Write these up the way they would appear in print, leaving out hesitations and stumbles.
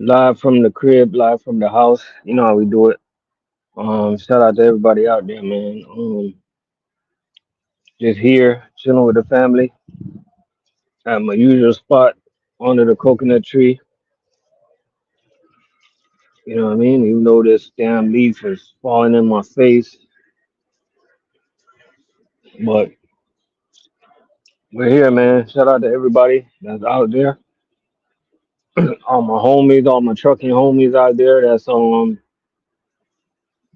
Live from the crib, live from the house. You know how we do it. Shout out to everybody out there, man. Just here, chilling with the family at my usual spot under the coconut tree. You know what I mean? Even though this damn leaf is falling in my face, but we're here, man. Shout out to everybody that's out there. All my homies, all my trucking homies out there that's doing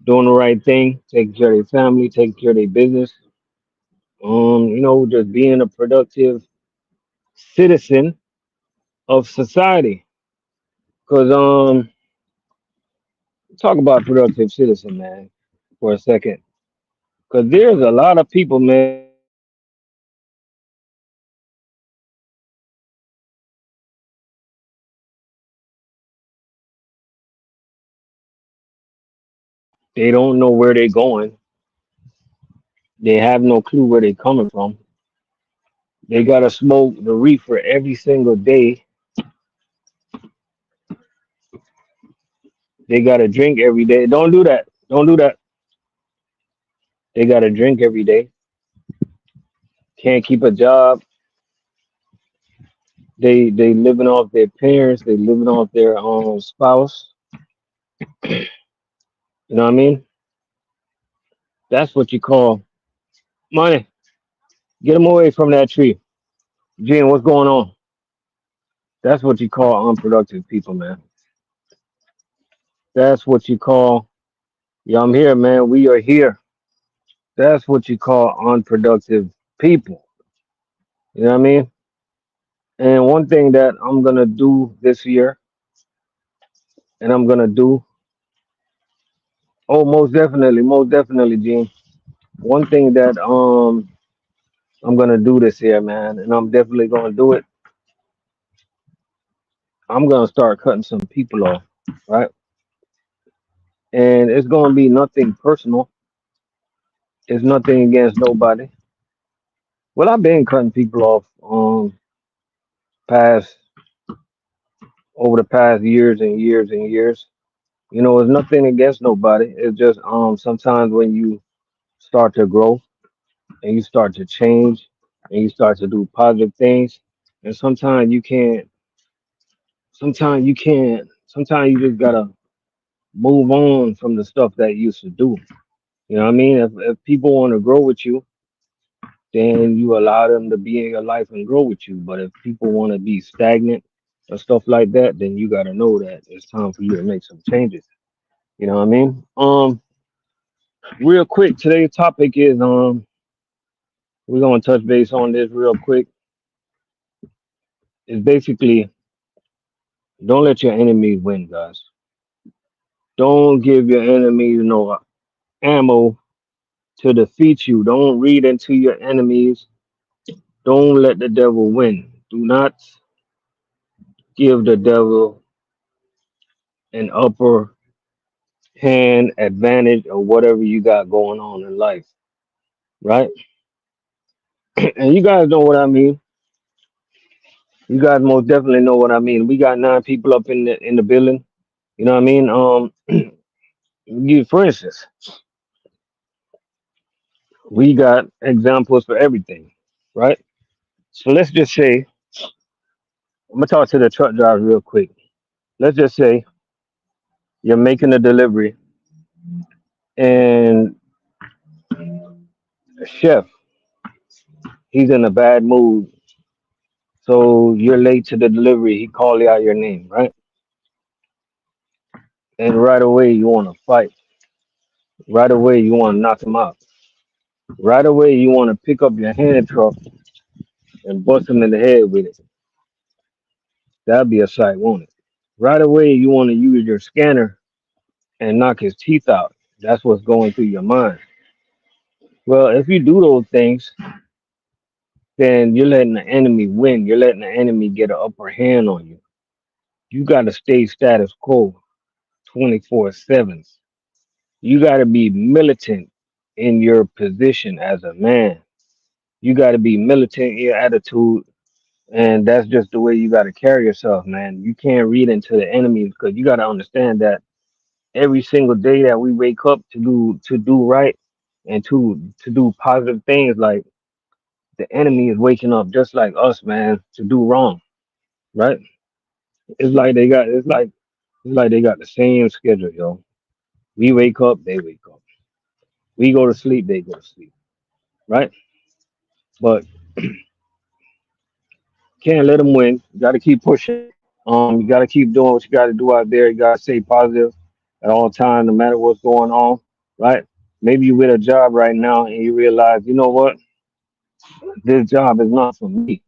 the right thing, taking care of their family, taking care of their business. Just being a productive citizen of society. Cause talk about productive citizen, man, for a second. Cause there's a lot of people, man, that don't know where they going. They don't know where they going. They have no clue where they coming from. They gotta smoke the reefer every single day. They gotta drink every day. Don't do that. Don't do that. They gotta drink every day. Can't keep a job. They living off their parents. They living off their spouse. You know what I mean? That's what you call money. Get them away from that tree. Gene, what's going on? That's what you call unproductive people, man. That's what you call, yeah, I'm here, man. We are here. That's what you call unproductive people. You know what I mean? And one thing that I'm gonna do this year, and I'm gonna do, oh, most definitely, Gene. One thing that I'm gonna do this year, man, and I'm definitely gonna do it. I'm gonna start cutting some people off, right? And it's gonna be nothing personal. It's nothing against nobody. Well, I've been cutting people off past over the past years and years and years. It's nothing against nobody. It's just sometimes when you start to grow and you start to change and you start to do positive things, and sometimes you just gotta move on from the stuff that you used to do. You know what I mean? If people want to grow with you, then you allow them to be in your life and grow with you. But if people want to be stagnant or stuff like that, then you got to know that it's time for you to make some changes. You know what I mean? Real quick, today's topic is we're gonna touch base on this real quick. It's basically don't let your enemies win, guys. Don't give your enemies no ammo to defeat you. Don't read into your enemies. Don't let the devil win. Do not give the devil an upper hand advantage or whatever you got going on in life, right? And you guys know what I mean. You guys most definitely know what I mean. We got 9 people up in the building. You know what I mean? For instance, we got examples for everything, right? So let's just say I'm gonna talk to the truck driver real quick. Let's just say you're making a delivery and a chef, he's in a bad mood, so you're late to the delivery. He called you out your name, right? And right away you want to fight. Right away you want to knock him out. Right away you want to pick up your hand truck and bust him in the head with it. That'd be a sight, won't it? Right away you want to use your scanner and knock his teeth out. That's what's going through your mind. Well, if you do those things, then you're letting the enemy win. You're letting the enemy get an upper hand on you. You got to stay status quo 24/7. You got to be militant in your position as a man. You got to be militant in your attitude And that's just the way you got to carry yourself, man. You can't read into the enemy because you got to understand that every single day that we wake up to do right and to do positive things, like the enemy is waking up just like us, man, to do wrong, right? It's like they got the same schedule, yo. We wake up, they wake up. We go to sleep, they go to sleep, right? But can't let them win. You got to keep pushing. You got to keep doing what you got to do out there. You got to stay positive at all times, no matter what's going on, right? Maybe you with a job right now and you realize, you know what, this job is not for me.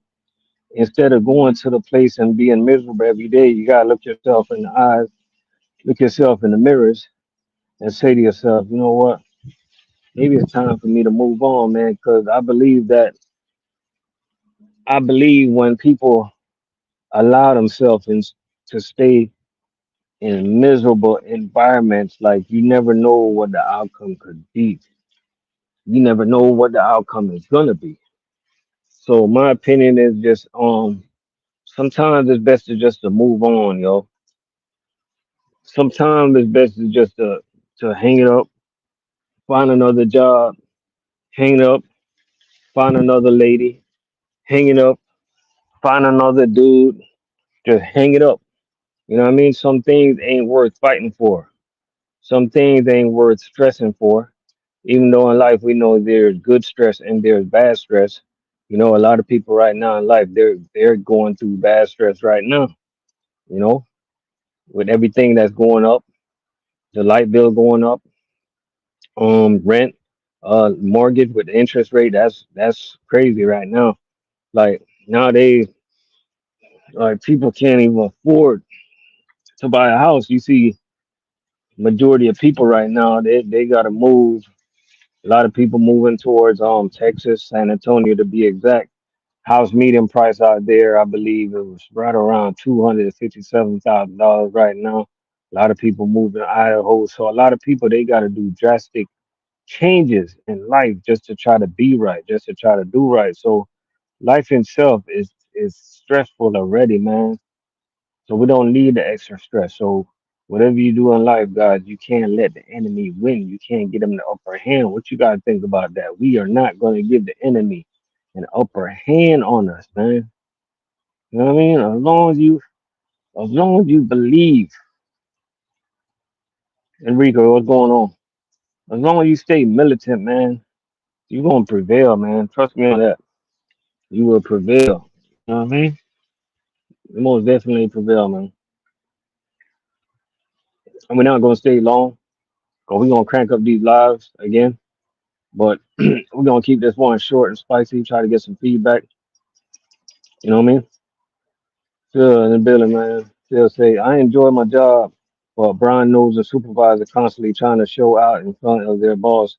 Instead of going to the place and being miserable every day, you gotta look yourself in the eyes, look yourself in the mirrors, and say to yourself, you know what, maybe it's time for me to move on, man. Because I believe when people allow themselves to stay in miserable environments, like you never know what the outcome could be. You never know what the outcome is gonna be. So my opinion is just sometimes it's best to move on, yo. Sometimes it's best to hang it up, find another job, hang it up, find another lady, hang it up, find another dude, just hang it up. You know what I mean? Some things ain't worth fighting for. Some things ain't worth stressing for. Even though in life we know there's good stress and there's bad stress. You know, a lot of people right now in life they're going through bad stress right now. You know, with everything that's going up, the light bill going up, rent, mortgage with the interest rate. That's crazy right now. Like nowadays, like people can't even afford to buy a house. You see, majority of people right now they gotta move. A lot of people moving towards Texas, San Antonio to be exact. House median price out there, I believe it was right around $257,000 right now. A lot of people moving to Idaho, so a lot of people they got to do drastic changes in life just to try to be right, just to try to do right. So life itself is stressful already, man. So we don't need the extra stress. So whatever you do in life, guys, you can't let the enemy win. You can't get them the upper hand. What you gotta think about that? We are not gonna give the enemy an upper hand on us, man. You know what I mean? As long as you believe, Enrico, what's going on? As long as you stay militant, man, you're gonna prevail, man. Trust me on that. You will prevail. You know what I mean? You most definitely prevail, man. And we're not gonna stay long, cause we're gonna crank up these lives again. But we're gonna keep this one short and spicy. Try to get some feedback. You know what I mean? Still in the building, man. Still say I enjoy my job, but Brian knows the supervisor constantly trying to show out in front of their boss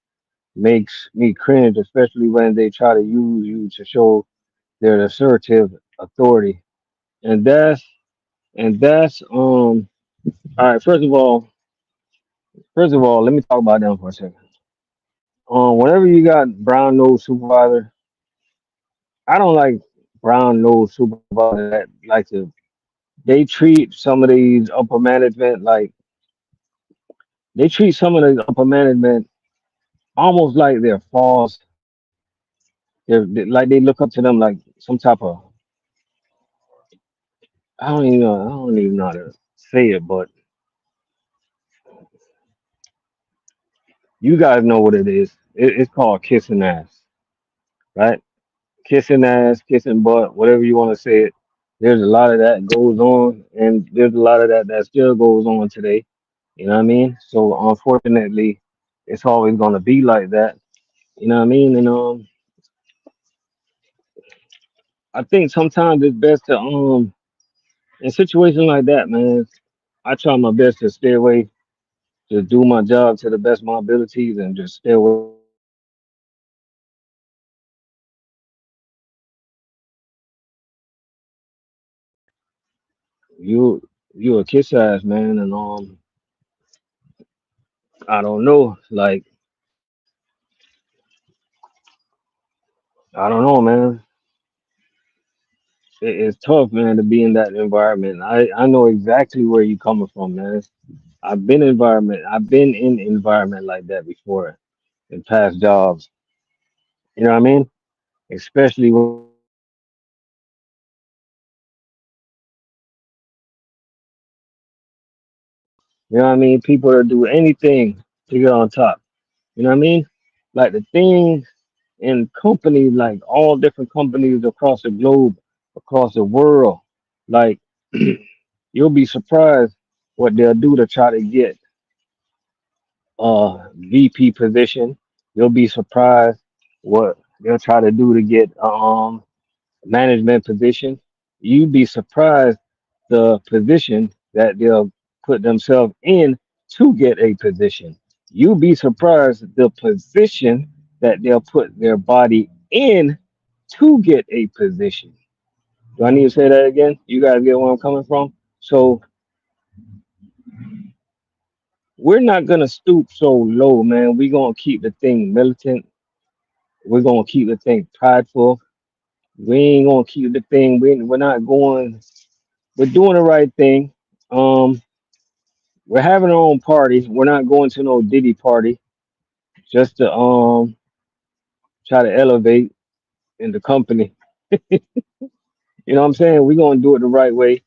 makes me cringe, especially when they try to use you to show their assertive authority. And that's. All right. First of all, let me talk about them for a second. Whenever you got brown nose supervisor, I don't like brown nose supervisor that like to. They treat some of these upper management like they treat some of the upper management almost like they're false. Like they look up to them like some type of I don't even know how to say it, but you guys know what it is. It's called kissing ass, right? Kissing ass, kissing butt, whatever you want to say it. There's a lot of that goes on, and there's a lot of that still goes on today. You know what I mean? So unfortunately, it's always gonna be like that. You know what I mean? And I think sometimes it's best to in situations like that, man. I try my best to stay away, to do my job to the best of my abilities, and just stay away from them type of supervisors. You a kiss ass, man, and I don't know, like I don't know, man. it's tough, man, to be in that environment. I know exactly where you coming from, man. I've been in environment like that before in past jobs. You know what I mean? Especially when you're dealing with you know what I mean? People that do anything to get on top. You know what I mean? Like the things in companies, like all different companies across the globe, across the world. Like you'll be surprised what they'll do to try to get a VP position. You'll be surprised what they'll try to do to get management position. You'd be surprised the position that they'll put themselves in to get a position. You'd be surprised the position that they'll put their body in to get a position. Do I need to say that again? You guys get where I'm coming from? So we're not gonna stoop so low, man. We're gonna keep the thing militant. We're gonna keep the thing prideful. We ain't gonna keep the thing. We're not going. We're doing the right thing. Um, we're having our own party. We're not going to no Diddy party just to try to elevate in the company. You know what I'm saying? We're gonna do it the right way.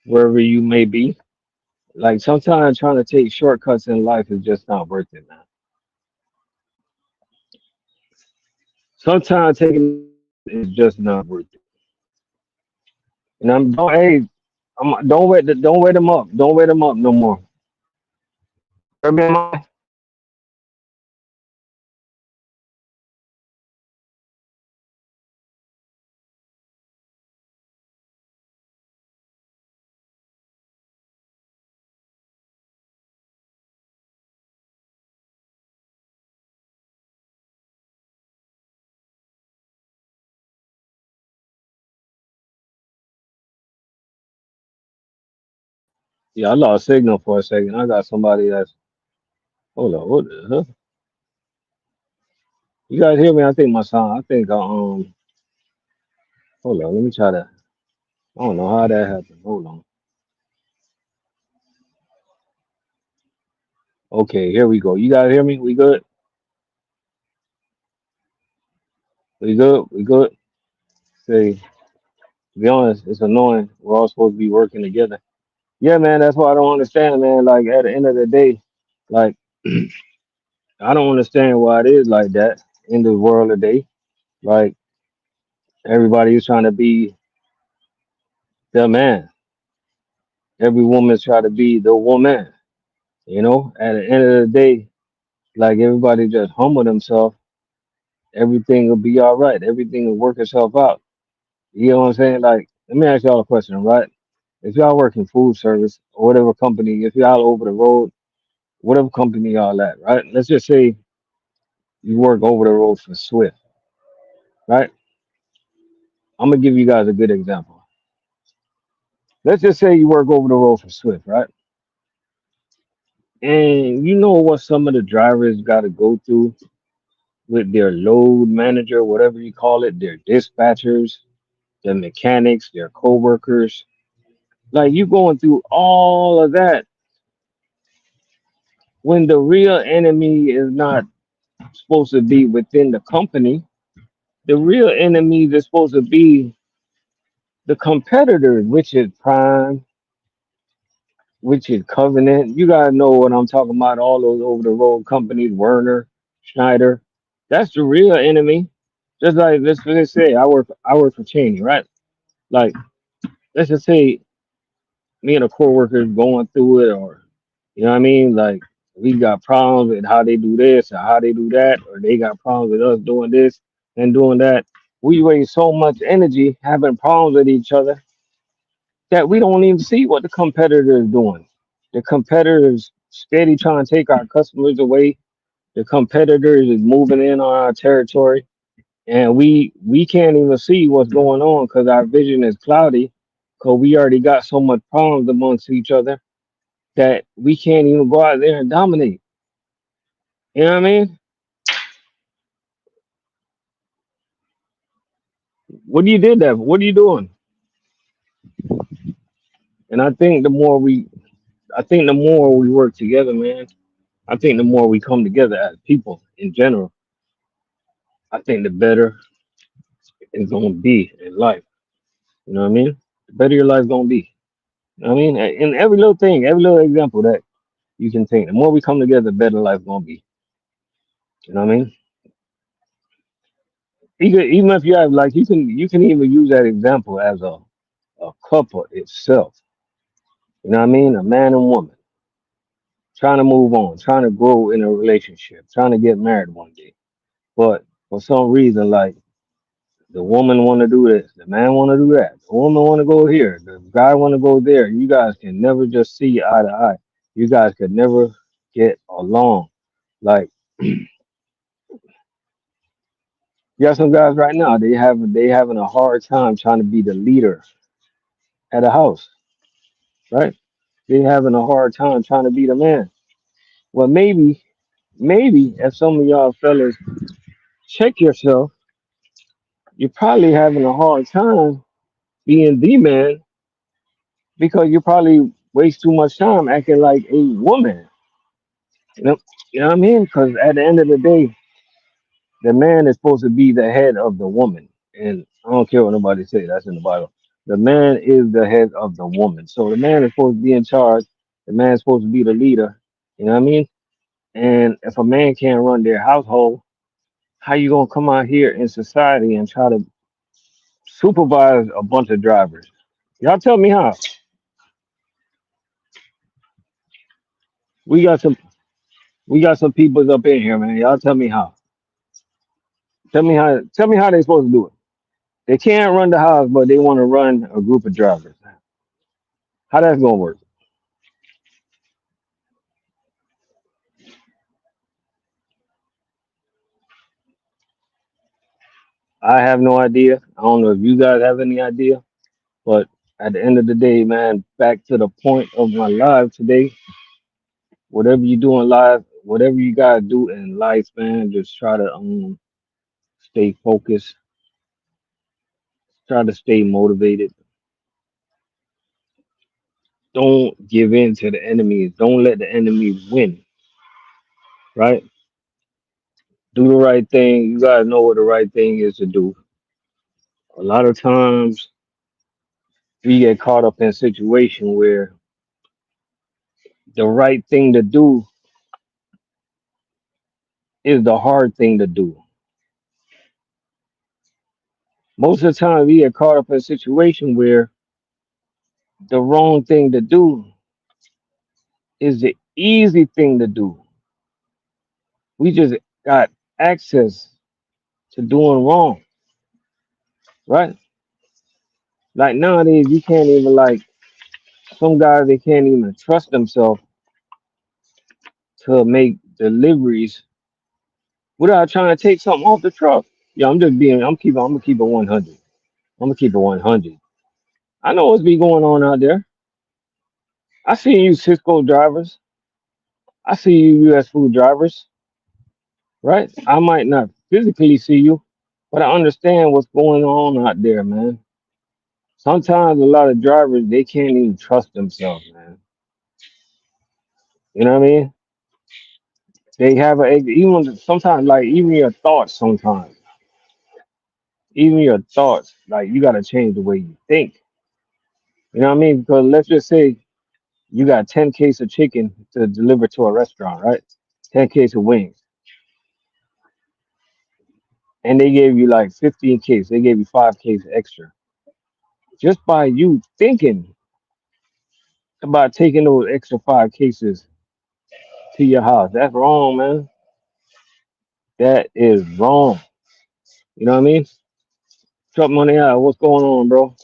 Wherever you may be. Like sometimes trying to take shortcuts in life is just not worth it, man. Sometimes taking the shortcut is just not worth it. And I'm don't hey, don't wait them up. Don't wait them up no more. Where am I? Yeah, I lost signal for a second. I got somebody that's hold on, what the hell? You guys hear me? I think my sound. I think hold on, let me try to I don't know how that happened. Hold on. Okay, here we go. You guys hear me? We good? We good? We good? Say, to be honest, it's annoying. We're all supposed to be working together. Yeah, man, that's what I don't understand, man. Like at the end of the day, like I don't understand why it is like that in the world today. Like everybody is trying to be the man. Every woman's trying to be the woman. You know, at the end of the day, like everybody just humble themselves, everything will be all right. Everything will work itself out. You know what I'm saying? Like, let me ask y'all a question, right? If y'all work in food service or whatever company, if y'all over the road, whatever company y'all at, right? Let's just say you work over the road for Swift, right? I'm gonna give you guys a good example. Let's just say you work over the road for Swift, right? And you know what some of the drivers got to go through with their load manager, whatever you call it, their dispatchers, their mechanics, their co-workers. Like you going through all of that when the real enemy is not supposed to be within the company. The real enemies is supposed to be the competitors, which is Prime, which is Covenant. You guys know what I'm talking about. All those over the road companies, Werner, Schneider. That's the real enemy. Just like let's say I work for Cheney, right? Like let's just say me and a coworker is going through it, or you know what I mean? Like we got problems with how they do this or how they do that, or they got problems with us doing this and doing that. We waste so much energy having problems with each other that we don't even see what the competitor is doing. The competitor is steady trying to take our customers away. The competitor is moving in on our territory, and we can't even see what's going on because our vision is cloudy. Because we already got so much problems amongst each other that we can't even go out there and dominate. You know what I mean? What do you did that? What are you doing? And I think the more we work together, man. I think the more we come together as people in general, I think the better it's gonna be in life. You know what I mean? The better your life's gonna be. You know what I mean? In every little thing, every little example that you can think, the more we come together, the better life's gonna be. You know what I mean? Even if you have like you can even use that example as a couple itself. You know what I mean? A man and woman trying to move on, trying to grow in a relationship, trying to get married one day. But for some reason, like the woman want to do this, the man want to do that, the woman want to go here, the guy want to go there. You guys can never just see eye to eye. You guys could never get along. Like you got some guys right now, they having a hard time trying to be the leader at a house, right? They having a hard time trying to be the man. Well, maybe if some of y'all fellas check yourself, you're probably having a hard time being the man because you probably waste too much time acting like a woman. You know, you know what I mean? Because at the end of the day, the man is supposed to be the head of the woman, and I don't care what nobody say. That's in the Bible. The man is the head of the woman, so the man is supposed to be in charge. The man is supposed to be the leader. You know what I mean? And if a man can't run their household, how you gonna come out here in society and try to supervise a bunch of drivers? Y'all tell me how. We got some we got some peoples up in here, man. Y'all tell me how. Tell me how they supposed to do it. They can't run the house, but they want to run a group of drivers. How that's gonna work? I have no idea. I don't know if you guys have any idea, but at the end of the day, man, back to the point of my live today. Whatever you do in life, whatever you gotta do in life, man, just try to stay focused, try to stay motivated. Don't give in to the enemy. Don't let the enemy win. Right? Do the right thing. You gotta know what the right thing is to do. A lot of times we get caught up in a situation where the right thing to do is the hard thing to do. Most of the time we get caught up in a situation where the wrong thing to do is the easy thing to do. We just got access to doing wrong, right? Like nowadays you can't even like some guys they can't even trust themselves to make deliveries without trying to take something off the truck. Yeah, I'm gonna keep it 100. I'm gonna keep it 100. I know what's be going on out there. I see you Cisco drivers. I see you US food drivers, right? I might not physically see you, but I understand what's going on out there, man. Sometimes a lot of drivers they can't even trust themselves, man. You know what I mean? They have even sometimes like even your thoughts, like you gotta change the way you think. You know what I mean? Because let's just say you got 10 case of chicken to deliver to a restaurant, right? 10 case of wings, and they gave you like 15 case. They gave you 5 case extra just by you thinking about taking those extra 5 cases to your house. That's wrong, man. That is wrong. You know what I mean? Truck money out. What's going on, bro?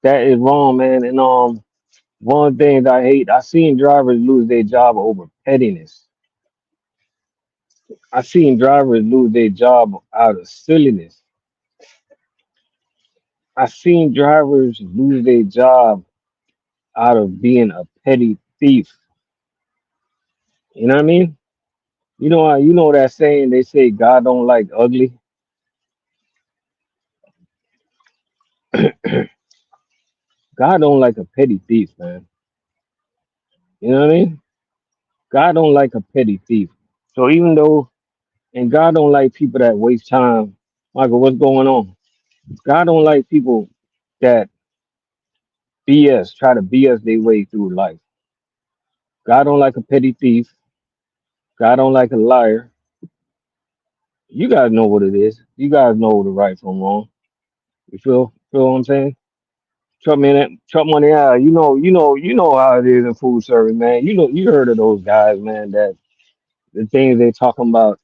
That is wrong, man. And one thing that I hate, I seen drivers lose their job over pettiness. I seen drivers lose their job out of silliness. I seen drivers lose their job out of being a petty thief. You know what I mean? You know that saying they say God don't like ugly. God don't like a petty thief, man. You know what I mean? God don't like a petty thief. So even though, and God don't like people that waste time. Michael, what's going on? God don't like people that BS, try to BS their way through life. God don't like a petty thief. God don't like a liar. You guys know what it is. You guys know the right from wrong. You feel what I'm saying? Truck money out. You know how it is in food service, man. You heard of those guys, man. That the things they talking about,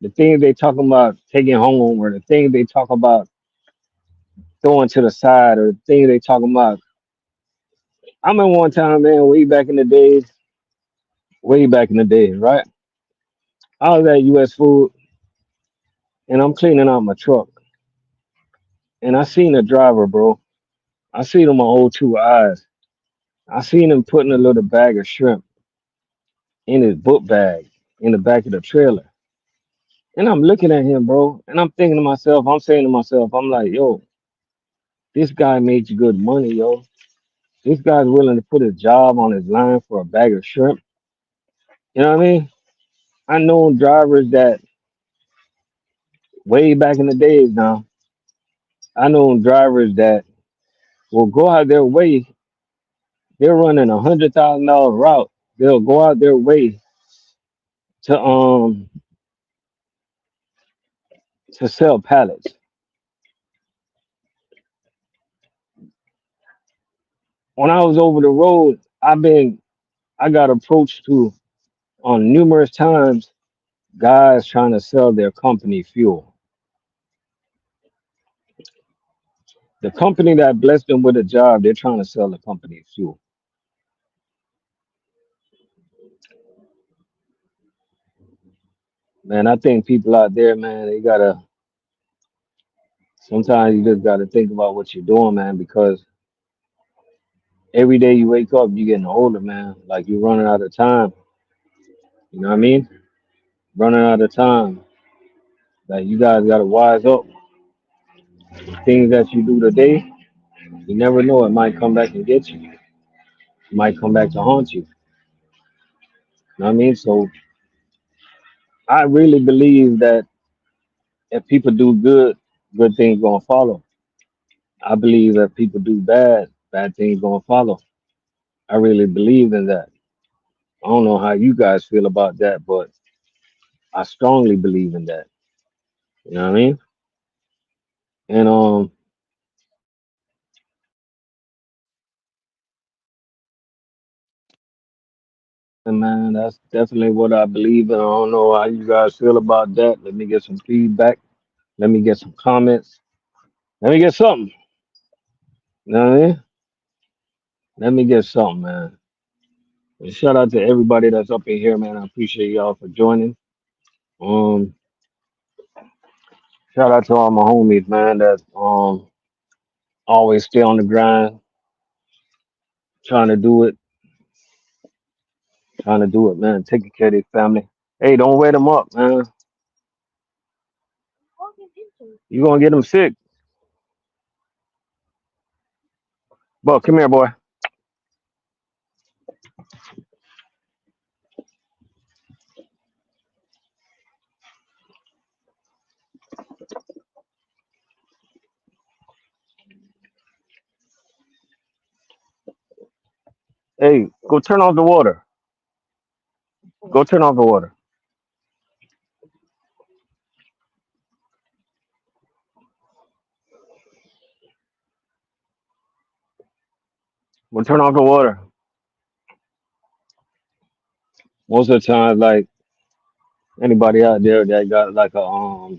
the things they talking about taking home, or the things they talk about throwing to the side, or the things they talking about. I remember one time, man, way back in the days, right? I was at U.S. Food and I'm cleaning out my truck, and I seen a driver, bro. I seen him my old two eyes. I seen him putting a little bag of shrimp in his book bag in the back of the trailer. And I'm looking at him, bro, and I'm thinking to myself, I'm saying to myself, I'm like, yo, this guy made you good money, yo. This guy's willing to put his job on his line for a bag of shrimp. You know what I mean? I know drivers that way back in the days now, I know drivers that will go out their way. They're running $100,000 route. They'll go out their way to um to sell pallets. When I was over the road, I got approached to on numerous times guys trying to sell their company fuel. The company that blessed them with a job, they're trying to sell the company fuel. Man, I think people out there, man, they gotta sometimes you just gotta think about what you're doing, man, because every day you wake up, you're getting older, man. Like you're running out of time. You know what I mean? Running out of time. Like you guys gotta wise up. Things that you do today, you never know. It might come back and get you. It might come back to haunt you. You know what I mean? So I really believe that if people do good, good things gonna follow. I believe that people do bad, bad things gonna follow. I really believe in that. I don't know how you guys feel about that, but I strongly believe in that. You know what I mean? And and man, that's definitely what I believe in. I don't know how you guys feel about that. Let me get some feedback. Let me get some comments. Let me get something. You know what I mean? Let me get something, man. And shout out to everybody that's up in here, man. I appreciate y'all for joining. Um, Shout out to all my homies, man, that always stay on the grind, trying to do it, trying to do it, man. Taking care of their family. Hey, don't wear them up, man. You gonna get them sick. But come here, boy. Hey, go turn off the water. Go turn off the water. Go turn off the water. Most of the time, like anybody out there that got like a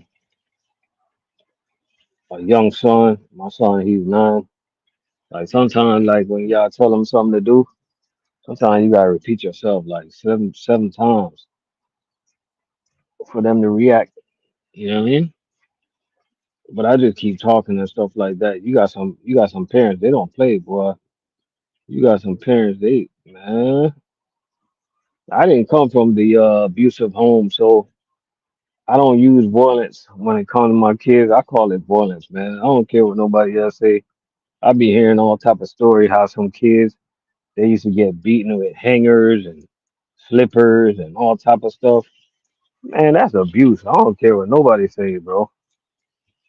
young son. My son, he's 9. Like sometimes, like when y'all tell them something to do, sometimes you gotta repeat yourself like seven times for them to react. You know what I mean? But I just keep talking and stuff like that. You got some parents, they don't play, boy. You got some parents, they man. I didn't come from the abusive home, so I don't use violence when it comes to my kids. I call it violence, man. I don't care what nobody else say. I be hearing all type of story how some kids they used to get beaten with hangers and slippers and all type of stuff. Man, that's abuse. I don't care what nobody say, bro.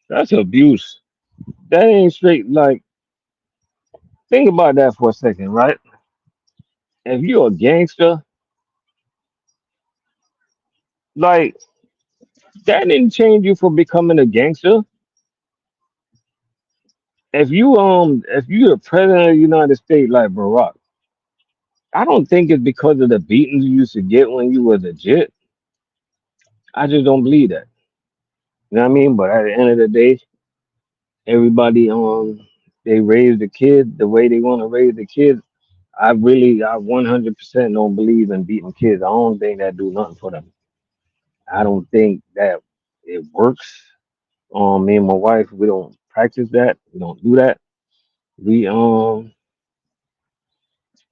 That's abuse. That ain't straight. Like, think about that for a second, right? If you're a gangster, like that didn't change you for becoming a gangster. If you're the president of the United States like Barack, I don't think it's because of the beatings you used to get when you was a jit. I just don't believe that. You know what I mean? But at the end of the day, everybody they raise the kid the way they want to raise the kids. I 100% don't believe in beating kids. I don't think that do nothing for them. I don't think that it works. Me and my wife, we don't practice that. We don't do that. We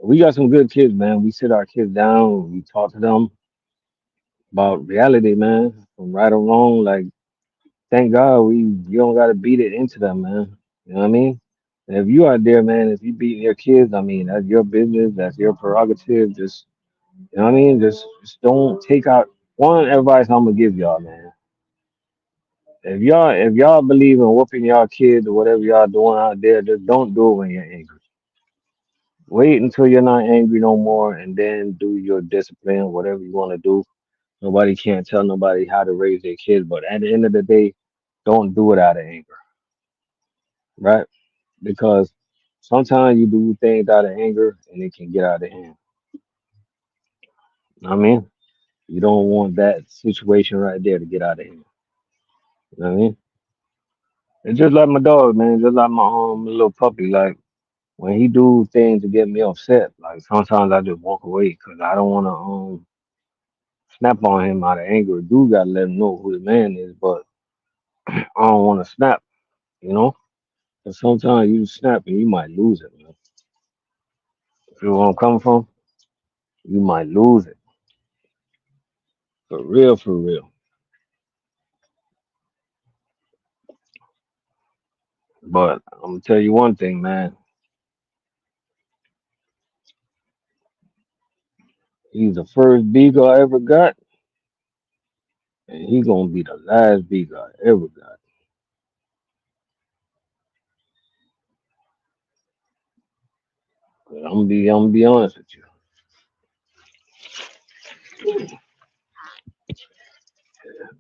we got some good kids, man. We sit our kids down. We talk to them about reality, man, from right or wrong. Like, thank God you don't gotta beat it into them, man. You know what I mean? And if you out there, man, if you beating your kids, I mean, that's your business. That's your prerogative. Just you know what I mean? Just don't take out one advice I'm gonna give y'all, man. If y'all believe in whooping y'all kids or whatever y'all doing out there, just don't do it when you're angry. Wait until you're not angry no more and then do your discipline, whatever you want to do. Nobody can't tell nobody how to raise their kids, but at the end of the day, don't do it out of anger, right? Because sometimes you do things out of anger and it can get out of hand. I mean, you don't want that situation right there to get out of hand. You know what I mean? It's just like my dog, man. Just like my little puppy. Like when he do things to get me upset, like sometimes I just walk away because I don't want to snap on him out of anger. Dude got to let him know who the man is, but I don't want to snap, you know. And sometimes you snap and you might lose it, man. If you know where I'm coming from, you might lose it for real, for real. But I'm gonna tell you one thing, man. He's the first beagle I ever got, and he gonna be the last beagle I ever got. I'm gonna be honest with you.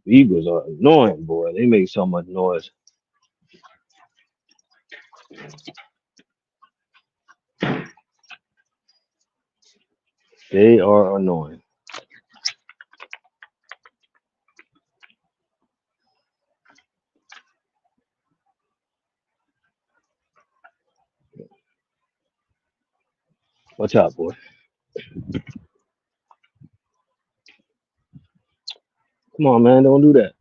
Beagles are annoying, boy. They make so much noise. They are annoying. Watch out, boy. Come on, man. Don't do that.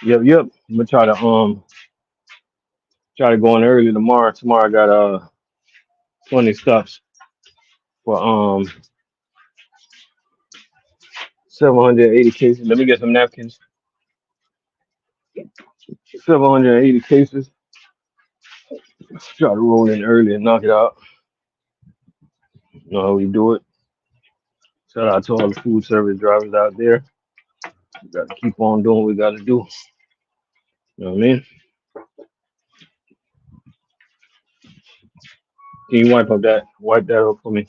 Yep, yep. I'm gonna try to go in early tomorrow. Tomorrow I got 20 stops for 780 cases. Let me get some napkins. 780 cases. Try to roll in early and knock it out. You know how we do it. Shout out to all the food service drivers out there. We got to keep on doing what we got to do. You know what I mean? Can you wipe that up for me?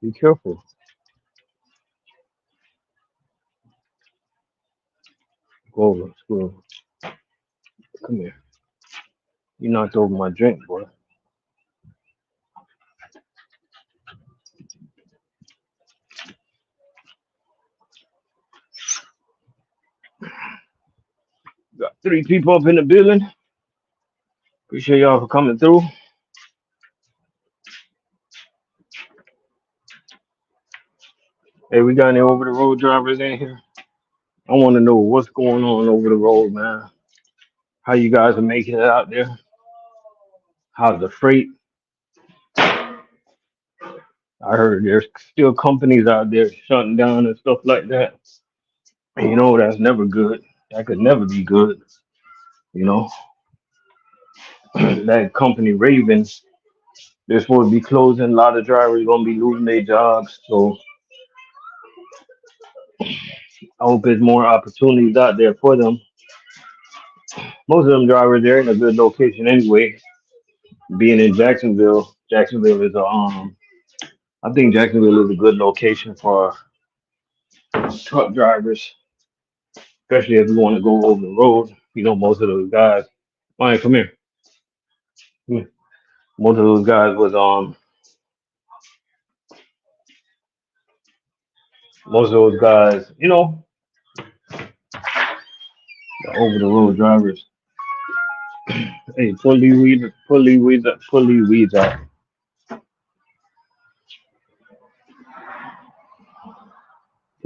Be careful. Go over, squirrel. Come here. You knocked over my drink, boy. Got three people up in the building. Appreciate y'all for coming through. Hey, we got any over the road drivers in here? I want to know what's going on over the road, man. How you guys are making it out there? How's the freight? I heard there's still companies out there shutting down and stuff like that. And you know, that's never good. That could never be good. You know, that company Ravens, they're supposed to be closing. A lot of drivers gonna be losing their jobs. So I hope there's more opportunities out there for them. Most of them drivers, they're in a good location anyway. Being in Jacksonville, Jacksonville is a I think Jacksonville is a good location for truck drivers, especially if you want to go over the road. You know, most of those guys. Mike, come here. Come here. Most of those guys was most of those guys, you know, the over the road drivers. Hey, pull these weeds out. Pull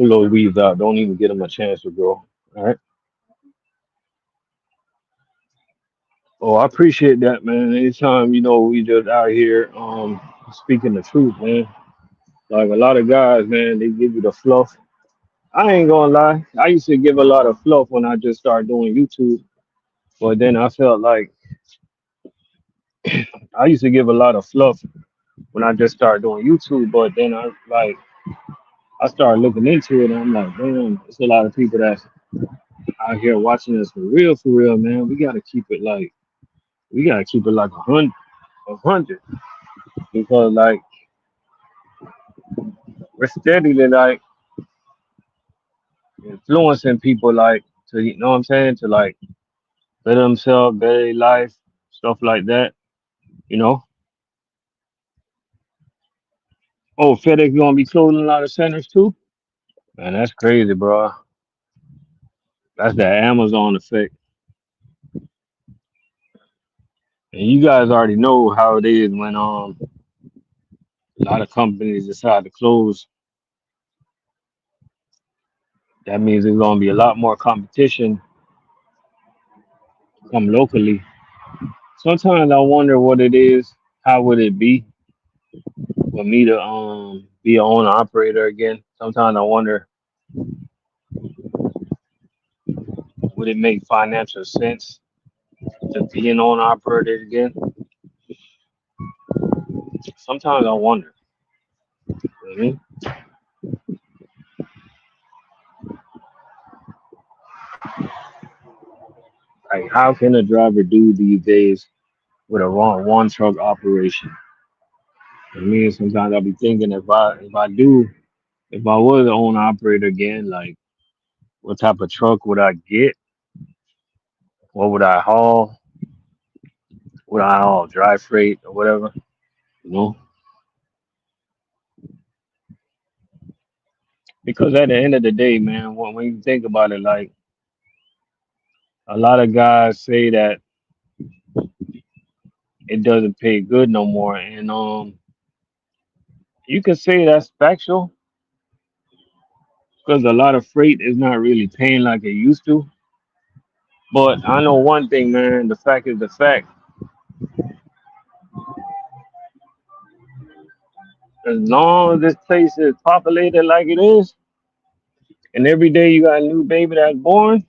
those weeds out. Don't even get them a chance to grow. All right. Oh, I appreciate that, man. Anytime, you know, we just out here speaking the truth, man. Like a lot of guys, man, they give you the fluff. I ain't gonna lie. I used to give a lot of fluff when I just started doing YouTube, but then I felt like I used to give a lot of fluff when I just started doing YouTube, but then I started looking into it and I'm like, damn, it's a lot of people that's out here watching us for real, man. We gotta keep it like 100, because like we're steadily like influencing people like to, you know what I'm saying, to like better themselves, better their life, stuff like that, you know. Oh, FedEx gonna be closing a lot of centers too? Man, that's crazy, bro. That's the Amazon effect. And you guys already know how it is when a lot of companies decide to close. That means there's gonna be a lot more competition come locally. Sometimes I wonder what it is. How would it be for me to be an owner operator again? Sometimes I wonder, would it make financial sense to be an owner operator again? Sometimes I wonder. You know what I mean? Like, how can a driver do these days with a one truck operation? I mean, sometimes I'll be thinking if I was an owner operator again, like what type of truck would I get? What would I haul? Would I haul dry freight or whatever? You know, because at the end of the day, man, when you think about it, like a lot of guys say that it doesn't pay good no more, and you can say that's factual because a lot of freight is not really paying like it used to. But I know one thing, man. The fact is the fact. As long as this place is populated like it is, and every day you got a new baby that's born,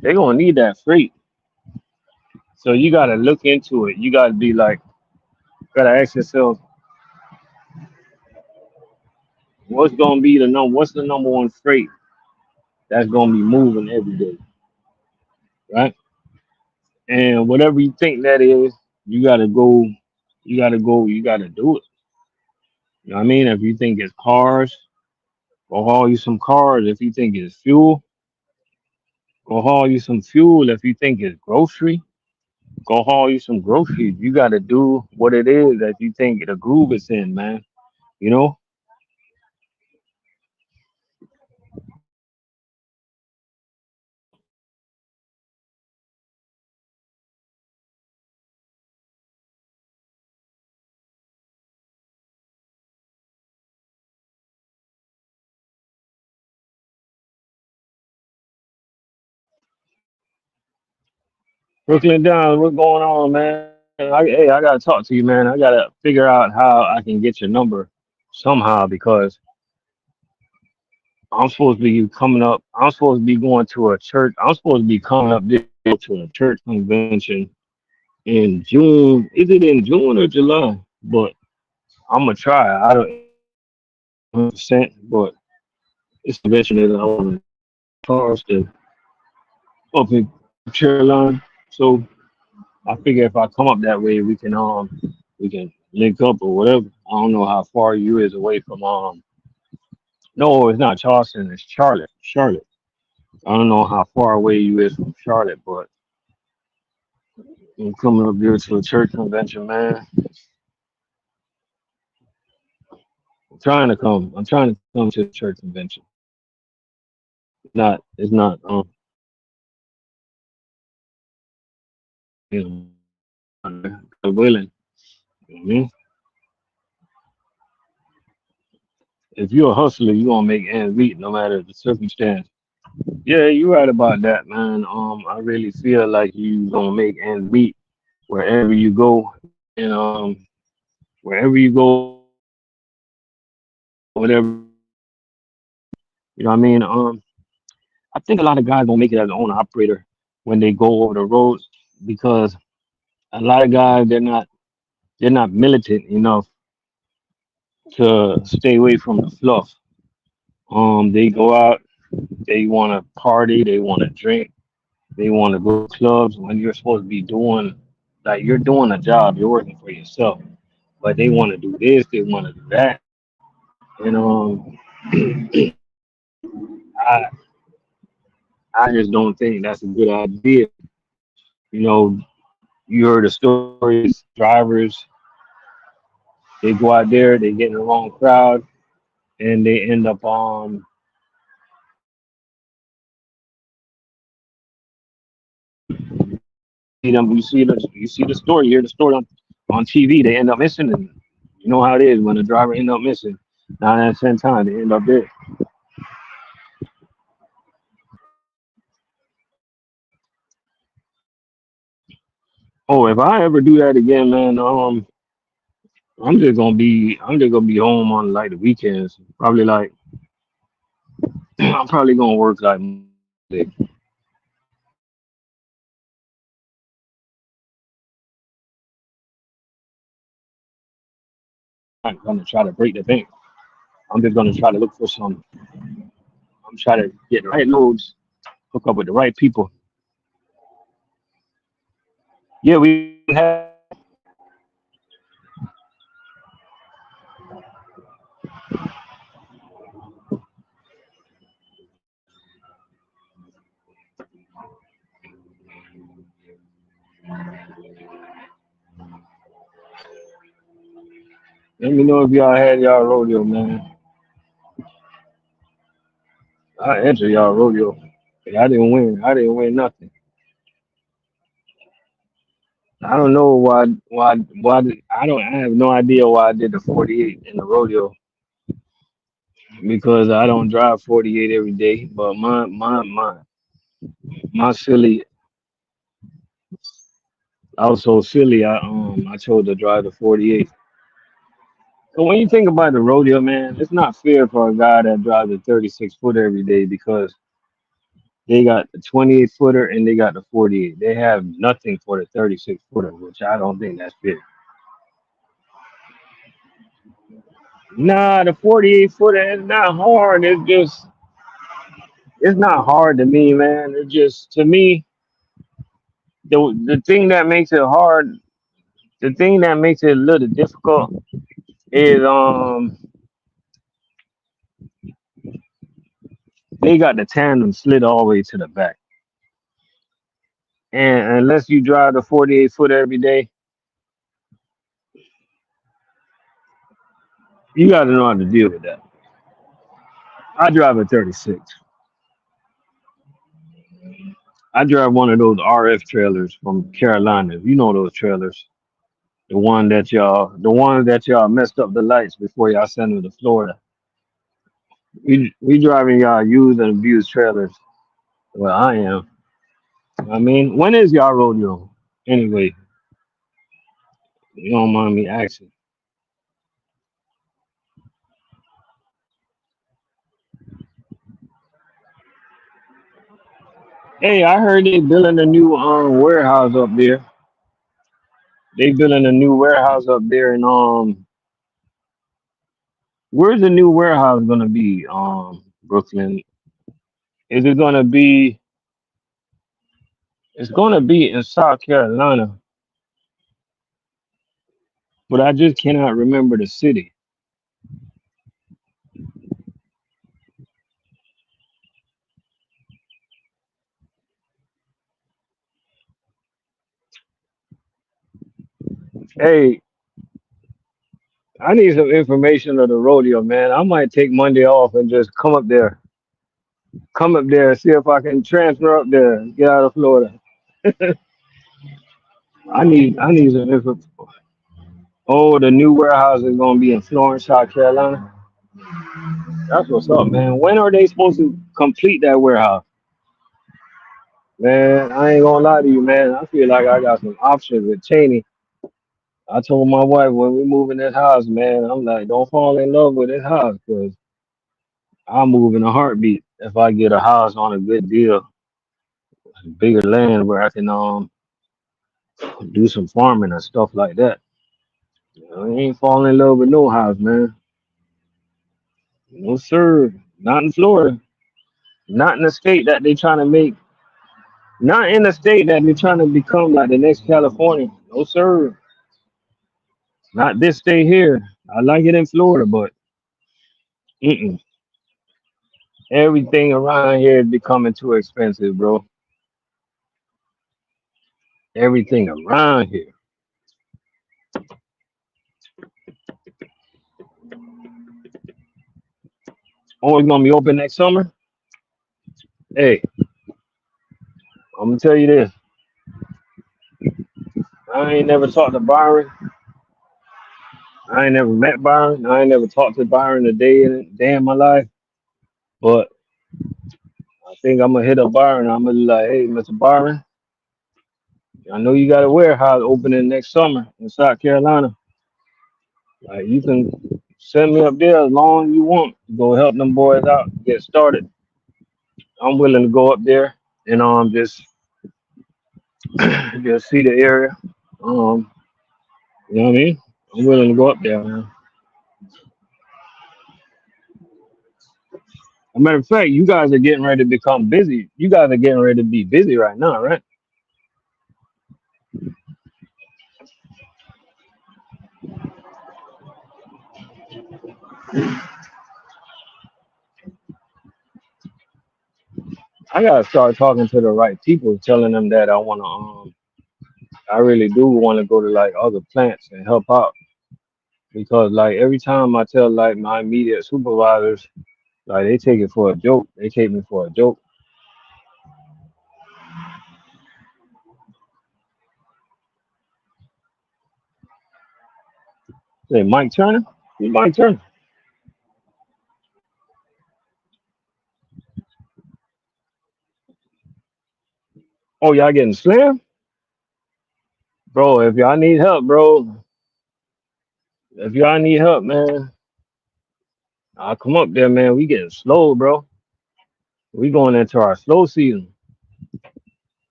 they're gonna need that freight. So you gotta look into it. You gotta be like, gotta ask yourself, what's gonna be the number? What's the number one freight? that's gonna be moving every day, right? And whatever you think that is, you gotta go, you gotta do it. You know what I mean? If you think it's cars, go haul you some cars. If you think it's fuel, go haul you some fuel. If you think it's grocery, go haul you some groceries. You gotta do what it is that you think the groove is in, man. You know? Brooklyn Downs, what's going on, man? Hey, I gotta talk to you, man. I gotta figure out how I can get your number somehow because I'm supposed to be coming up. I'm supposed to be going to a church. I'm supposed to be coming up this year to a church convention in June. Is it in June or July? But I'm gonna try. I don't 100%, but it's a convention that I want to cars to up in Carolina. So I figure if I come up that way, we can link up or whatever. I don't know how far you is away from no, it's not Charleston, it's Charlotte. Charlotte. I don't know how far away you is from Charlotte, but I'm coming up here to a church convention, man. I'm trying to come to the church convention. It's not you know willing. You know what I mean? If you're a hustler, you're gonna make ends meet no matter the circumstance. Yeah, you're right about that, man. I really feel like you gonna make ends meet wherever you go, and wherever you go, whatever you know what I mean. I think a lot of guys don't make it as an owner operator when they go over the road because a lot of guys they're not militant enough to stay away from the fluff. They go out, they want to party, they want to drink, they want to go to clubs when you're supposed to be doing like you're doing a job, you're working for yourself, but they want to do this, they want to do that, and I I just don't think that's a good idea. You know, you heard the stories, drivers they go out there, they get in the wrong crowd, and they end up you see the story, you hear the story on TV, they end up missing, and you know how it is when a driver end up missing. 9 out of 10 times they end up dead. Oh, if I ever do that again, man, I'm just gonna be home on like the weekends. Probably like I'm probably gonna work like I'm gonna try to break the bank. I'm just gonna try to look for some. I'm trying to get the right loads, hook up with the right people. Yeah, we have. Let me know if y'all had y'all rodeo, man. I entered y'all rodeo. But I didn't win. I didn't win nothing. I don't know I don't. I have no idea why I did the 48 in the rodeo because I don't drive 48 every day. But my silly, I was so silly. I chose to drive the 48. So when you think about the rodeo, man, it's not fair for a guy that drives a 36 footer every day because they got the 28 footer and they got the 48. They have nothing for the 36 footer, which I don't think that's fair. Nah, the 48 footer is not hard. It's just It's not hard to me, man. It just to me the thing that makes it hard, the thing that makes it a little difficult is they got the tandem slid all the way to the back, and unless you drive the 48 foot every day, you got to know how to deal with that. I drive a 36. I drive one of those RF trailers from Carolina. You know those trailers. The one that y'all messed up the lights before y'all sent them to Florida. We driving y'all used and abused trailers. Well, I am. I mean, when is y'all rodeo? Anyway, you don't mind me asking. Hey, I heard they building a new warehouse up there. They building a new warehouse up there in where's the new warehouse gonna be? Brooklyn. Is it gonna be? It's gonna be in South Carolina, but I just cannot remember the city. Hey, I need some information of the rodeo, man. I might take Monday off and just come up there, see if I can transfer up there, get out of Florida. I need some info. Oh, the new warehouse is gonna be in Florence, South Carolina. That's what's up, man. When are they supposed to complete that warehouse? Man, I ain't gonna lie to you, man. I feel like I got some options with Cheney. I told my wife when we move in this house, man, I'm like, don't fall in love with this house, cause I'll move in a heartbeat if I get a house on a good deal, bigger land where I can do some farming and stuff like that. I ain't falling in love with no house, man. No sir, not in Florida, not in the state that they trying to make, not in the state that they're trying to become like the next California. No sir, not this state here. I like it in Florida, but mm-mm. Everything around here is becoming too expensive, bro. Everything around here. Oh, it's gonna be open next summer. Hey, I'm gonna tell you this. I ain't never talked to Byron. I ain't never met Byron. I ain't never talked to Byron a day in my life. But I think I'm gonna hit up Byron. I'm gonna be like, hey, Mr. Byron, I know you got a warehouse opening next summer in South Carolina. Like you can send me up there as long as you want to go help them boys out, get started. I'm willing to go up there and just see the area. Um, you know what I mean? I'm willing to go up there, man. As a matter of fact, you guys are getting ready to become busy. You guys are getting ready to be busy right now, right? I gotta start talking to the right people, telling them that I really do want to go to like other plants and help out because like every time I tell like my immediate supervisors, like they take it for a joke. They take me for a joke. Say Mike Turner, you Mike Turner. Oh, y'all getting slammed, bro? If y'all need help, bro, if y'all need help, man, I'll come up there, man. We getting slow, bro. We going into our slow season.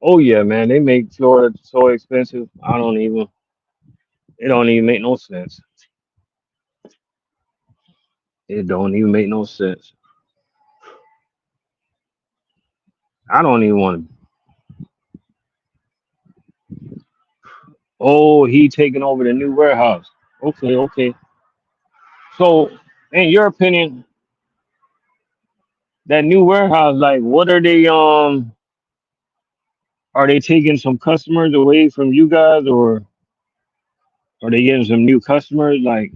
Oh yeah, man, they make Florida so expensive. I don't even. It don't even make no sense. It don't even make no sense. I don't even want to. Oh, he taking over the new warehouse. Okay, okay. So, in your opinion, that new warehouse, like, what are they? Are they taking some customers away from you guys, or are they getting some new customers? Like,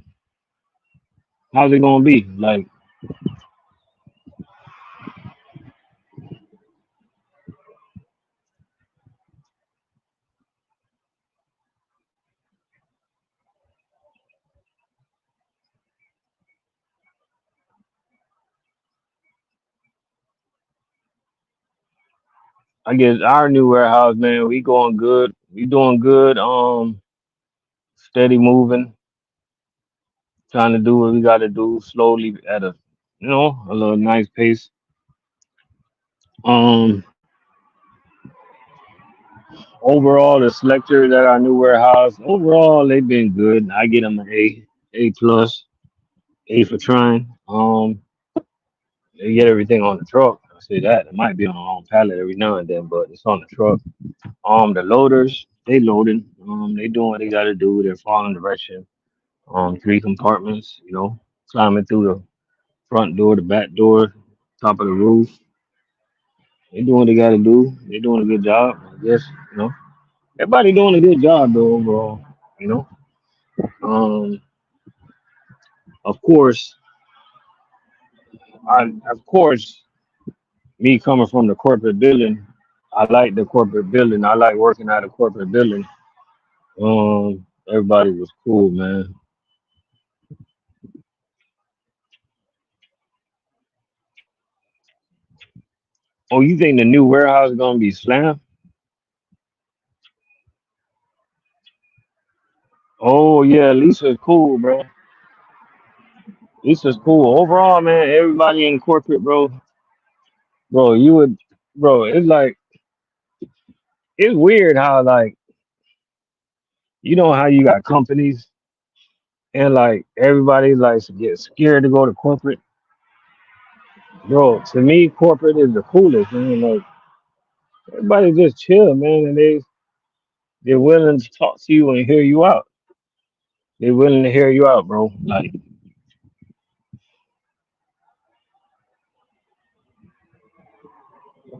how's it gonna be? Like, I guess our new warehouse, man, we going good. We doing good. Steady moving, trying to do what we got to do slowly at a, a little nice pace. Um, Overall, the selectors at our new warehouse, overall, they've been good. I get them an A plus, A for trying. They get everything on the truck. I say that it might be on the wrong pallet every now and then, but it's on the truck. The loaders, they loading. They doing what they got to do. They're following direction. Three compartments. Climbing through the front door, the back door, top of the roof. They doing what they got to do. They doing a good job. I guess you know everybody doing a good job though overall. You know. Um, of course, of course, me coming from the corporate building, I like the corporate building. I like working at a corporate building. Everybody was cool, man. Oh, you think the new warehouse is gonna be slammed? Oh yeah, Lisa's cool, bro. Lisa's cool. Overall, man, everybody in corporate, bro, you would, bro. It's like it's weird how like how you got companies and like everybody like get scared to go to corporate. Bro, to me, corporate is the coolest, man. Like everybody just chill, man, and they're willing to talk to you and hear you out. They're willing to hear you out, bro. Like, you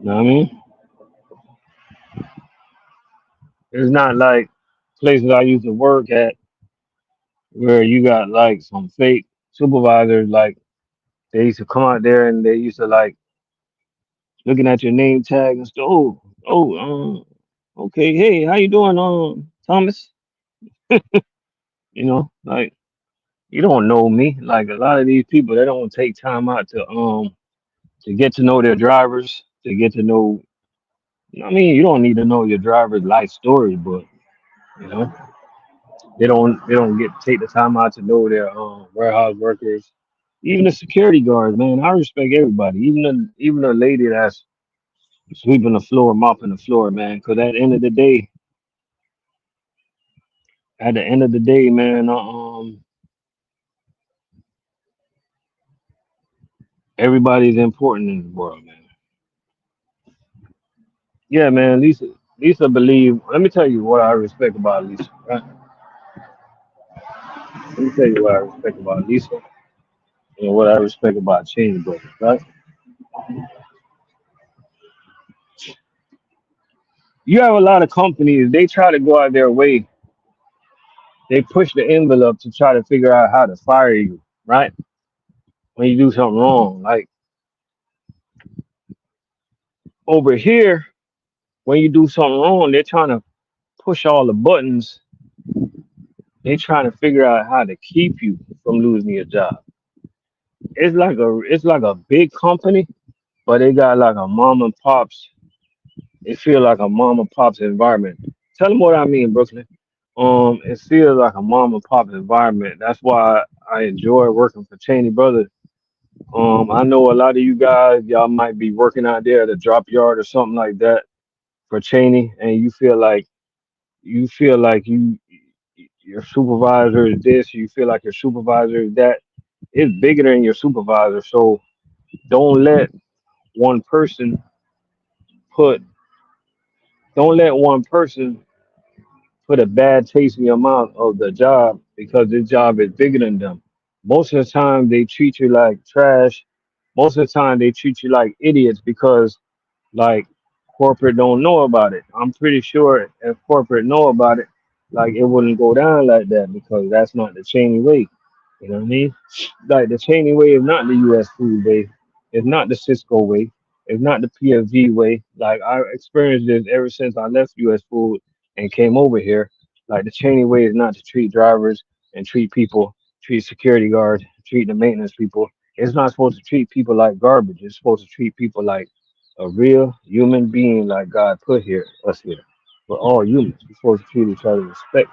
know what I mean? It's not like places I used to work at where you got like some fake supervisors. Like they used to come out there and they used to like looking at your name tag and stuff. Okay, hey, how you doing, Thomas? Like you don't know me. Like a lot of these people, they don't take time out to get to know their drivers, to get to know. I mean, you don't need to know your driver's life story, but you know, they don't get take the time out to know their warehouse workers, even the security guards. Man, I respect everybody, even the lady that's sweeping the floor, mopping the floor, man. Because at the end of the day, man, everybody's important in the world, man. Yeah, man. Lisa believe. Let me tell you what I respect about Lisa. Right? Let me tell you what I respect about Lisa and what I respect about Cheney Brothers. Right? You have a lot of companies. They try to go out their way. They push the envelope to try to figure out how to fire you. Right? When you do something wrong, like over here, when you do something wrong, they're trying to push all the buttons. They're trying to figure out how to keep you from losing your job. It's like a big company, but they got like a mom and pops. It feel like a mom and pops environment. Tell them what I mean, Brooklyn. It feels like a mom and pop environment. That's why I enjoy working for Cheney Brothers. I know a lot of you guys, y'all might be working out there at a drop yard or something like that. for Cheney, and you feel like your supervisor is this, you feel like your supervisor is that. It's bigger than your supervisor. So don't let one person put don't let one person put a bad taste in your mouth of the job because this job is bigger than them. Most of the time they treat you like trash. Most of the time they treat you like idiots because like corporate don't know about it. I'm pretty sure if corporate know about it, like it wouldn't go down like that because that's not the Cheney way. You know what I mean? Like the Cheney way is not the US food way. It's not the Cisco way. It's not the PFV way. Like I experienced this ever since I left US food and came over here. Like the Cheney way is not to treat drivers and treat people, treat security guards, treat the maintenance people. It's not supposed to treat people like garbage. It's supposed to treat people like a real human being like God put here, us here. We're all humans. We're supposed to treat each other with respect.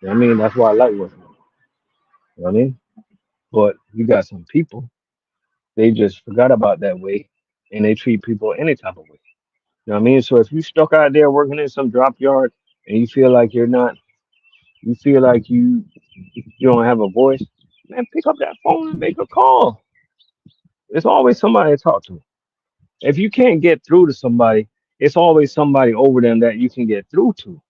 You know what I mean? That's why I like working. You know what I mean? But you got some people, they just forgot about that way and they treat people any type of way. You know what I mean? So if you stuck out there working in some drop yard and you feel like you're not, you feel like you don't have a voice, man, pick up that phone and make a call. There's always somebody to talk to. If you can't get through to somebody, it's always somebody over them that you can get through to.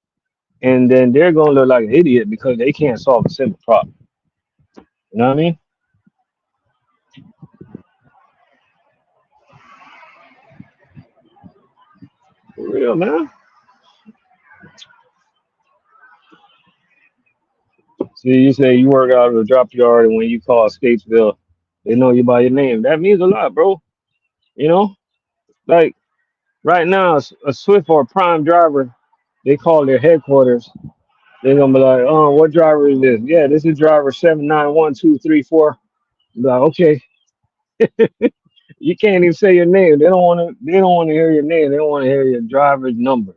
And then they're gonna look like an idiot because they can't solve a simple problem. You know what I mean? For real, man. See, you say you work out of the drop yard, and when you call Statesville, they know you by your name. That means a lot, bro. You know, like right now, a Swift or a Prime driver, they call their headquarters. They're gonna be like, "Oh, what driver is this? Yeah, this is driver 7912334." Be like, okay, you can't even say your name. They don't want to. They don't want to hear your name. They don't want to hear your driver's number.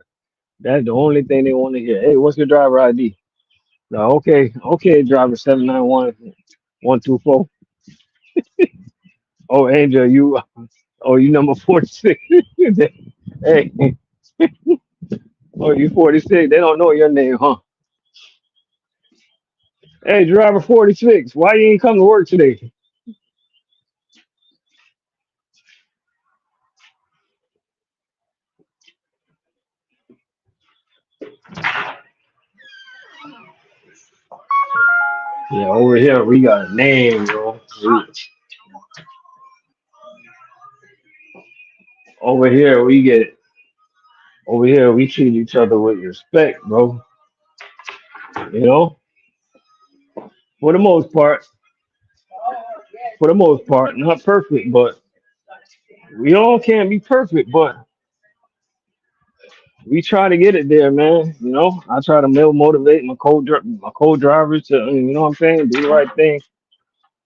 That's the only thing they want to hear. Hey, what's your driver ID? No, okay, okay, driver 791 124. Oh, Angel, you, oh, you number 46. Hey, oh, you 46. They don't know your name, huh? Hey, driver 46, why you ain't come to work today? Yeah, over here we got a name, bro. Over here we get, over here we treat each other with respect, bro. You know, for the most part, for the most part, not perfect, but we all can't be perfect, but we try to get it there, man. You know, I try to motivate my co-drivers to, you know what I'm saying, do the right thing.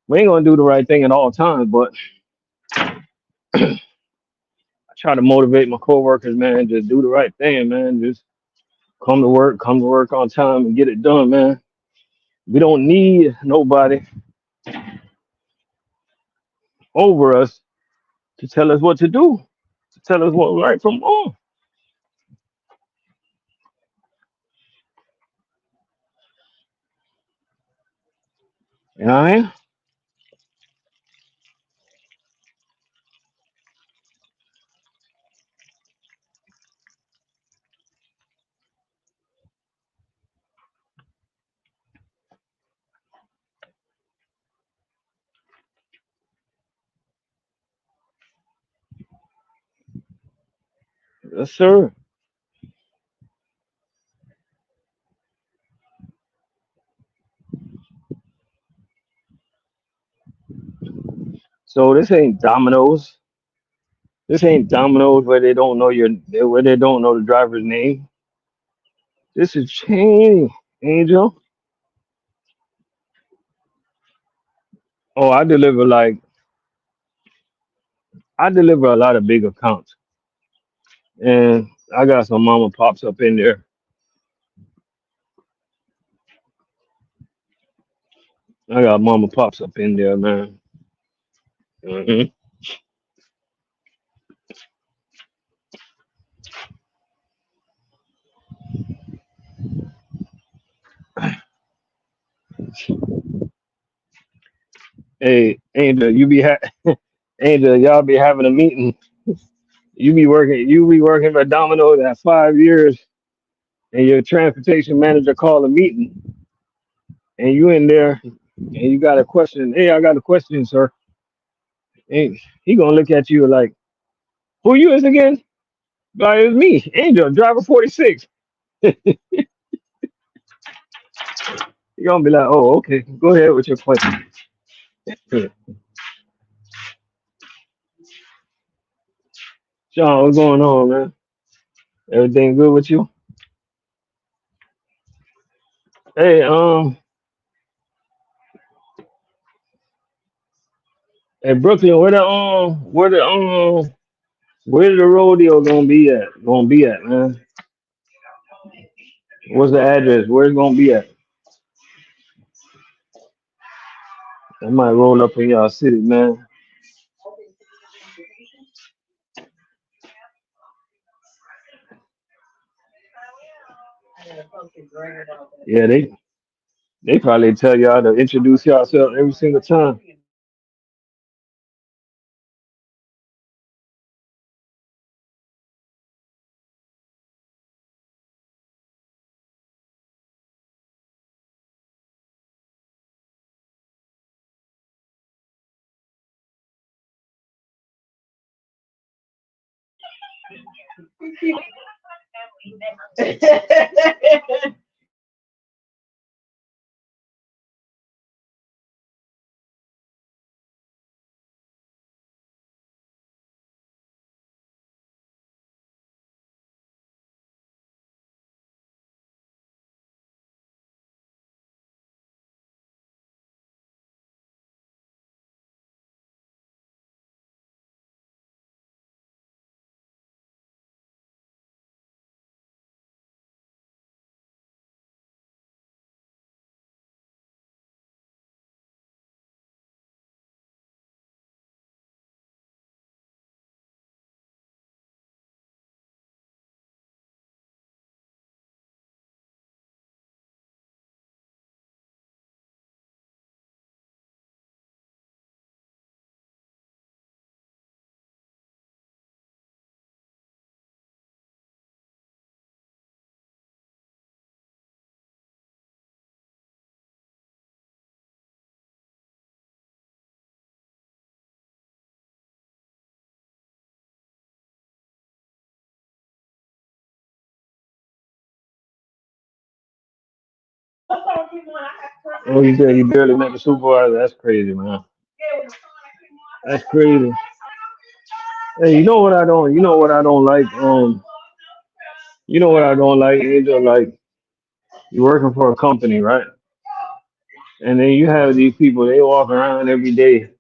We ain't gonna do the right thing at all times, but I try to motivate my coworkers, man. Just do the right thing, man. Just come to work on time and get it done, man. We don't need nobody over us to tell us what to do, to tell us what right from wrong. You know what I mean? Yes, sir. So this ain't Domino's. This ain't Domino's where they don't know where they don't know the driver's name. This is Cheney, Angel. Oh, I deliver a lot of big accounts, and I got some mama pops up in there. I got mama pops up in there, man. Hmm. Hey, Angel, Angel, y'all be having a meeting. You be working for Domino's at 5 years, and your transportation manager call a meeting, and you in there, and you got a question. Hey, I got a question, sir. And he gonna look at you like, who you is again? Like, it's me, Angel, driver 46. You gonna be like, oh, okay, go ahead with your question. Sean, what's going on, man? Everything good with you? Hey, hey Brooklyn, where the rodeo gonna be at? Gonna be at, man? What's the address? Where it's gonna be at? I might roll up in y'all city, man. Yeah, they probably tell y'all to introduce yourself every single time. Oh, you said you barely met the supervisor. That's crazy, man. That's crazy. Hey, you know what I don't? You know what I don't like? You know what I don't like? Angel, like you're working for a company, right? And then you have these people. They walk around every day.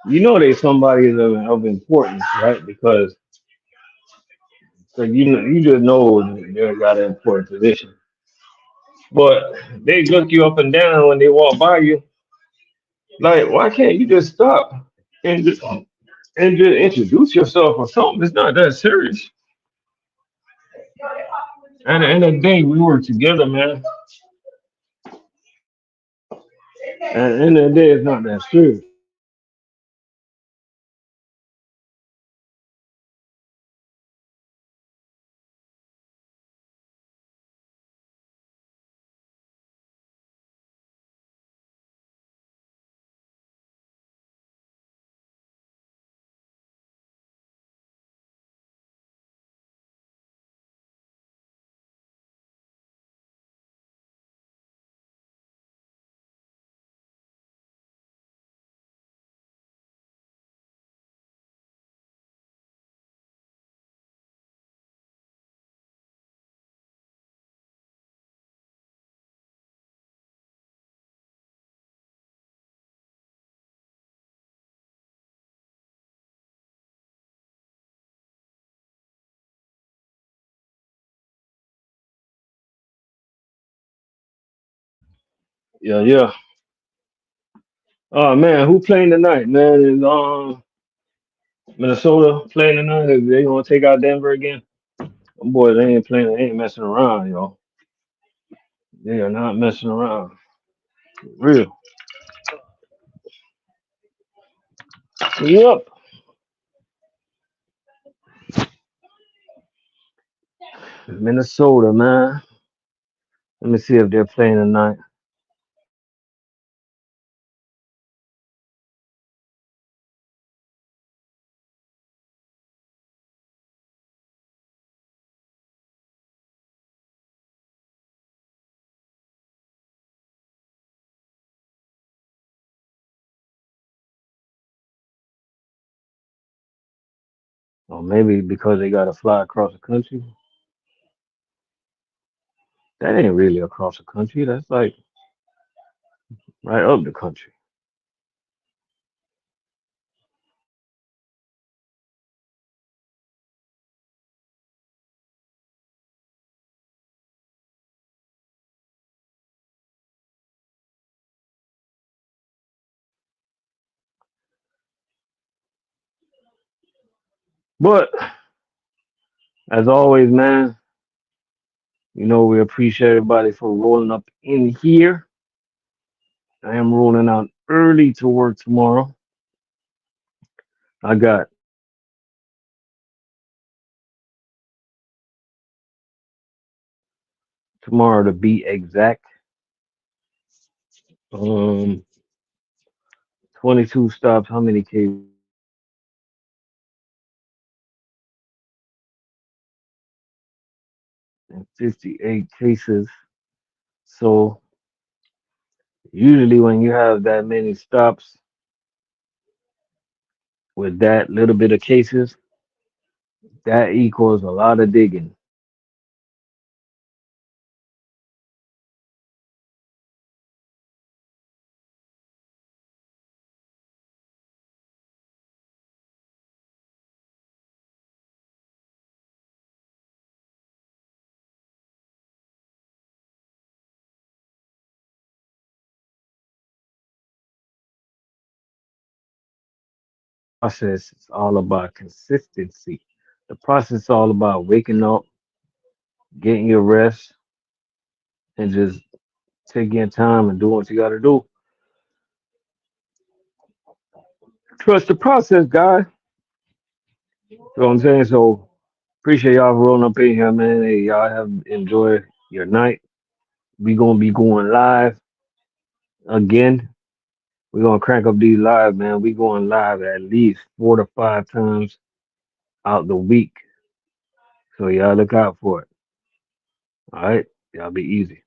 You know they somebody of importance, right? Because so you just know they got an important position. But they look you up and down when they walk by you. Like, why can't you just stop and just introduce yourself or something? It's not that serious. And at the end of the day, we work together, man. And at the end of the day, it's not that serious. Yeah, yeah. Oh man, who playing tonight, man? Is Minnesota playing tonight? Is they gonna take out Denver again? Them boys, they ain't playing. They ain't messing around, yo. They are not messing around. Real. Yep. Minnesota, man. Let me see if they're playing tonight. Or maybe because they got to fly across the country. That ain't really across the country. That's like right up the country. But as always, man, we appreciate everybody for rolling up in here. I am rolling out early to work tomorrow. I got tomorrow to be exact. 22 stops. How many cases? 58 cases. So usually when you have that many stops with that little bit of cases, that equals a lot of digging. Process is all about consistency. The process is all about waking up, getting your rest, and just taking your time and doing what you got to do. Trust the process, guys. You know what I'm saying? So appreciate y'all for rolling up in here, man. Hey, y'all have enjoyed your night. We gonna be going live again. We're gonna crank up these live, man. We going live at least 4 to 5 times out the week. So y'all look out for it. All right. Y'all be easy.